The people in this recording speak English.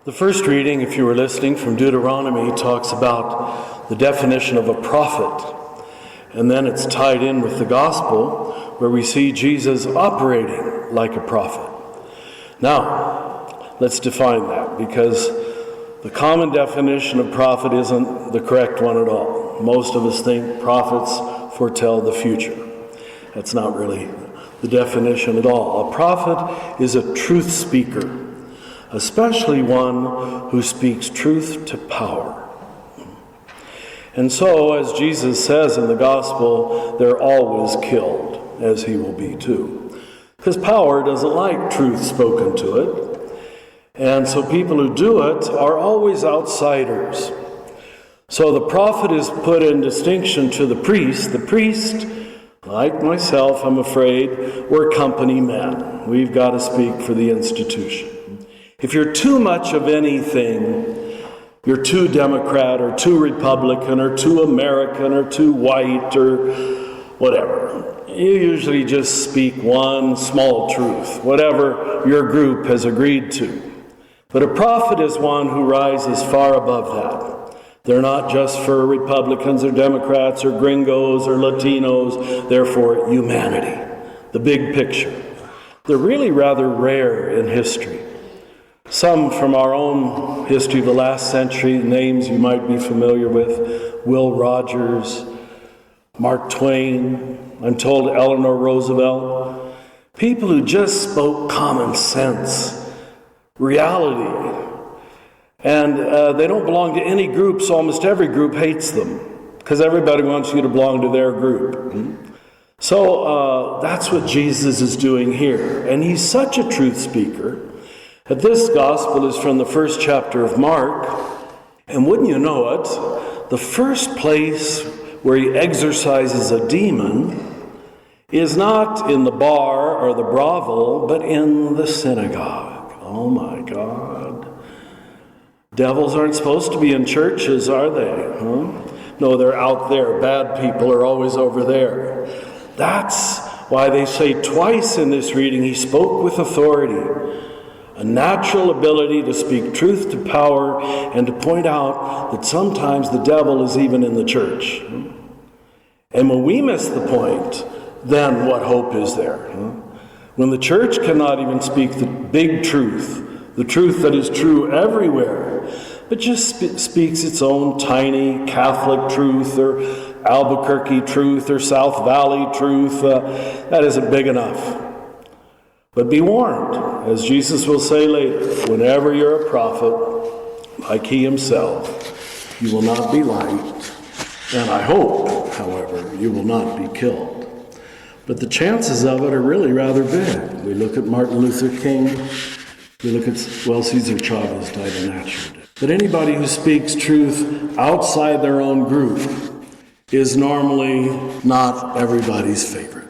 The first reading, if you were listening, from Deuteronomy talks about the definition of a prophet. And then it's tied in with the gospel, where we see Jesus operating like a prophet. Now, let's define that, because the common definition of prophet isn't the correct one at all. Most of us think prophets foretell the future. That's not really the definition at all. A prophet is a truth speaker, especially one who speaks truth to power. And so, as Jesus says in the gospel, they're always killed, as he will be too. Because power doesn't like truth spoken to it. And so people who do it are always outsiders. So the prophet is put in distinction to the priest. The priest, like myself, I'm afraid, we're company men. We've got to speak for the institution. If you're too much of anything, you're too Democrat or too Republican or too American or too white or whatever. You usually just speak one small truth, whatever your group has agreed to. But a prophet is one who rises far above that. They're not just for Republicans or Democrats or gringos or Latinos. They're for humanity, the big picture. They're really rather rare in history. Some from our own history of the last century, names you might be familiar with: Will Rogers, Mark Twain, I'm told Eleanor Roosevelt. People who just spoke common sense, reality. And they don't belong to any group, so almost every group hates them, because everybody wants you to belong to their group. So that's what Jesus is doing here. And he's such a truth speaker. This gospel is from the first chapter of Mark. And wouldn't you know it, the first place where he exorcises a demon is not in the bar or the brothel, but in the synagogue. Oh my God. Devils aren't supposed to be in churches, are they? No, they're out there. Bad people are always over there. That's why they say twice in this reading, he spoke with authority. A natural ability to speak truth to power and to point out that sometimes the devil is even in the church. And when we miss the point, then what hope is there? When the church cannot even speak the big truth, the truth that is true everywhere, but just speaks its own tiny Catholic truth or Albuquerque truth or South Valley truth, that isn't big enough. But be warned, as Jesus will say later, whenever you're a prophet, like he himself, you will not be liked. And I hope, however, you will not be killed. But the chances of it are really rather big. We look at Martin Luther King. We look at, Cesar Chavez died a natural death. But anybody who speaks truth outside their own group is normally not everybody's favorite.